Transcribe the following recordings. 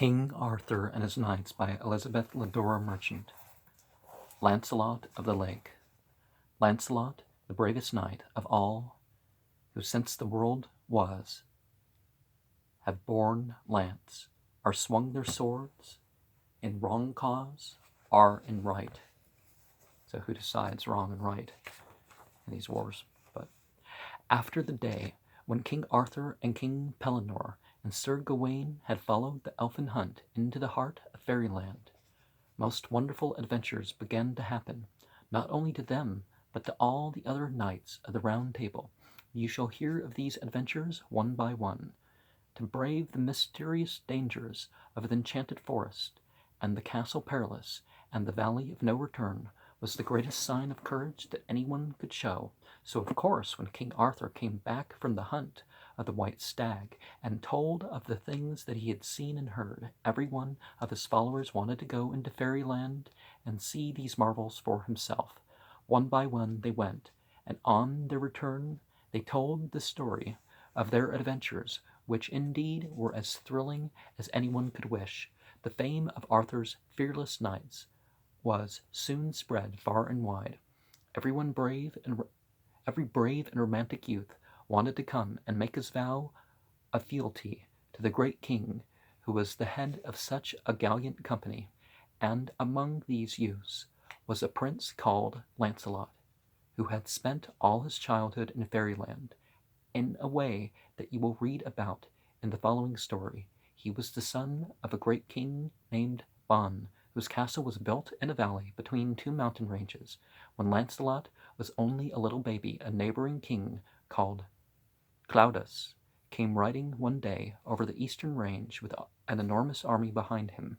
King Arthur and His Knights by Elizabeth Lodor Merchant. Lancelot of the Lake. Lancelot, the bravest knight of all, who since the world was, have borne lance, are swung their swords, in wrong cause, are in right. So who decides wrong and right in these wars? But after the day when King Arthur and King Pellinore and Sir Gawain had followed the elfin hunt into the heart of fairyland, most wonderful adventures began to happen, not only to them, but to all the other knights of the Round Table. You shall hear of these adventures one by one. To brave the mysterious dangers of the enchanted forest, and the Castle Perilous, and the Valley of No Return, was the greatest sign of courage that anyone could show. So of course, when King Arthur came back from the hunt of the White Stag, and told of the things that he had seen and heard, every one of his followers wanted to go into fairyland and see these marvels for himself. One by one they went, and on their return they told the story of their adventures, which indeed were as thrilling as anyone could wish. The fame of Arthur's fearless knights was soon spread far and wide. Every brave and romantic youth wanted to come and make his vow of fealty to the great king, who was the head of such a gallant company. And among these youths was a prince called Lancelot, who had spent all his childhood in fairyland, in a way that you will read about in the following story. He was the son of a great king named Ban, whose castle was built in a valley between two mountain ranges. When Lancelot was only a little baby, a neighboring king called Claudas came riding one day over the eastern range with an enormous army behind him.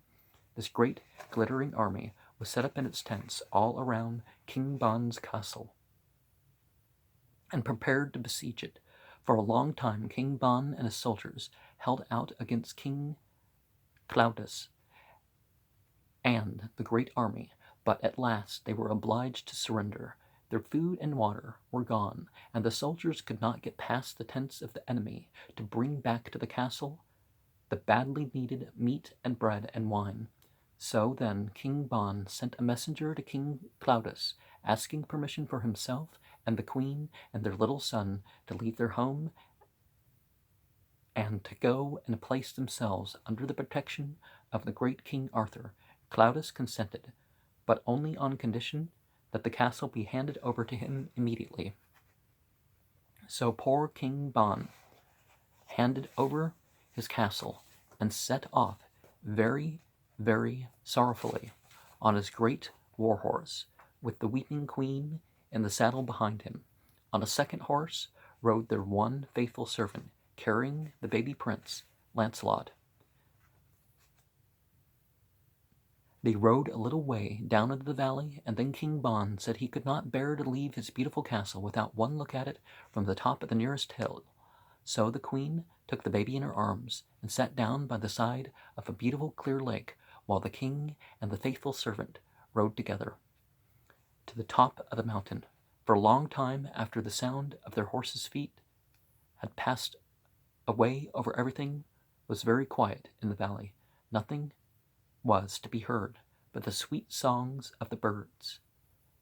This great glittering army was set up in its tents all around King Ban's castle and prepared to besiege it. For a long time King Ban and his soldiers held out against King Claudas and the great army, but at last they were obliged to surrender. Their food and water were gone, and the soldiers could not get past the tents of the enemy to bring back to the castle the badly needed meat and bread and wine. So then King Ban sent a messenger to King Claudas, asking permission for himself and the queen and their little son to leave their home and to go and place themselves under the protection of the great King Arthur. Claudas consented, but only on condition that the castle be handed over to him immediately. So poor King Ban handed over his castle and set off very, very sorrowfully on his great war horse, with the weeping queen in the saddle behind him. On a second horse rode their one faithful servant, carrying the baby prince, Lancelot. They rode a little way down into the valley, and then King Ban said he could not bear to leave his beautiful castle without one look at it from the top of the nearest hill. So the queen took the baby in her arms and sat down by the side of a beautiful clear lake, while the king and the faithful servant rode together to the top of the mountain. For a long time after the sound of their horses' feet had passed away over everything was very quiet in the valley. Nothing was to be heard but the sweet songs of the birds,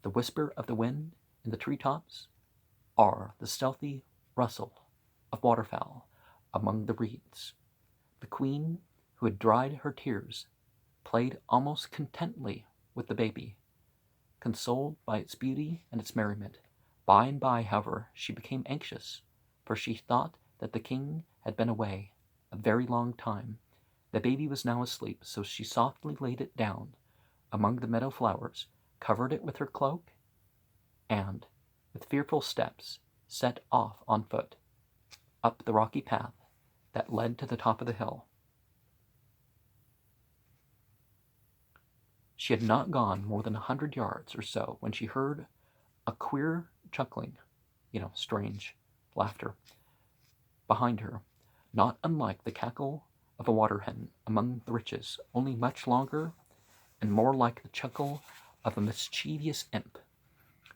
the whisper of the wind in the treetops, or the stealthy rustle of waterfowl among the reeds. The queen, who had dried her tears, played almost contentedly with the baby, consoled by its beauty and its merriment. By and by, however, she became anxious, for she thought that the king had been away a very long time. The baby was now asleep, so she softly laid it down among the meadow flowers, covered it with her cloak, and, with fearful steps, set off on foot up the rocky path that led to the top of the hill. She had not gone more than 100 yards or so when she heard a queer chuckling, strange laughter behind her, not unlike the cackle of a water hen among the riches, only much longer and more like the chuckle of a mischievous imp.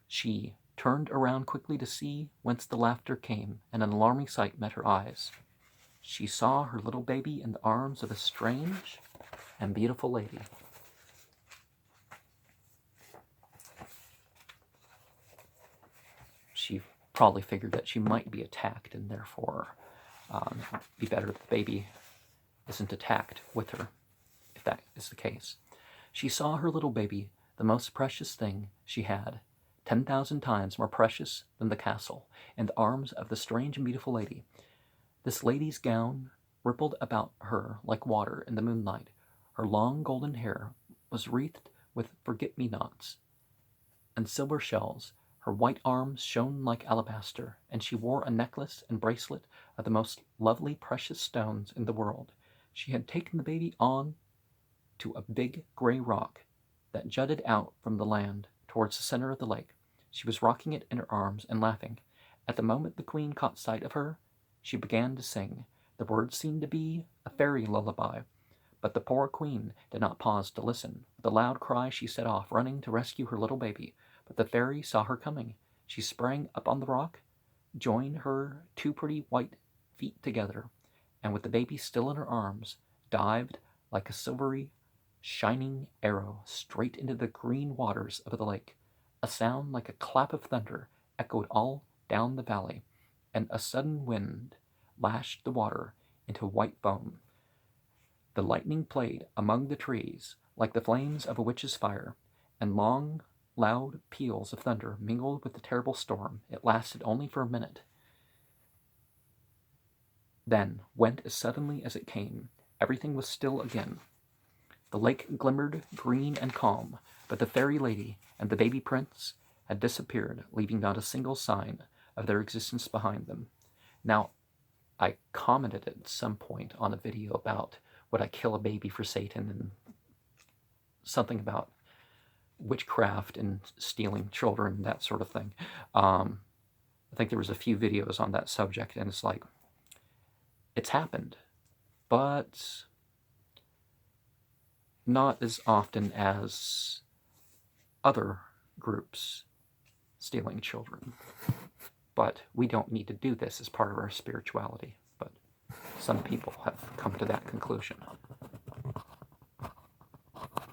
She turned around quickly to see whence the laughter came, and an alarming sight met her eyes. she saw her little baby in the arms of a strange and beautiful lady. She probably figured that she might be attacked, and therefore be better if the baby isn't attacked with her, if that is the case. She saw her little baby, the most precious thing she had, 10,000 times more precious than the castle, in the arms of the strange and beautiful lady. This lady's gown rippled about her like water in the moonlight. Her long golden hair was wreathed with forget-me-nots and silver shells. Her white arms shone like alabaster, and she wore a necklace and bracelet of the most lovely precious stones in the world. She had taken the baby on to a big gray rock that jutted out from the land towards the center of the lake. She was rocking it in her arms and laughing. At the moment the queen caught sight of her, she began to sing. The words seemed to be a fairy lullaby, but the poor queen did not pause to listen. With a loud cry she set off, running to rescue her little baby. But the fairy saw her coming. She sprang up on the rock, joined her two pretty white feet together, and with the baby still in her arms, dived like a silvery, shining arrow straight into the green waters of the lake. A sound like a clap of thunder echoed all down the valley, and a sudden wind lashed the water into white foam. The lightning played among the trees like the flames of a witch's fire, and long, loud peals of thunder mingled with the terrible storm. It lasted only for a minute, then went as suddenly as it came. Everything was still again. The lake glimmered green and calm, but the fairy lady and the baby prince had disappeared, leaving not a single sign of their existence behind them. Now, I commented at some point on a video about would I kill a baby for Satan, and something about witchcraft and stealing children, that sort of thing. I think there was a few videos on that subject, and it's like, it's happened, but not as often as other groups stealing children. But we don't need to do this as part of our spirituality. But some people have come to that conclusion.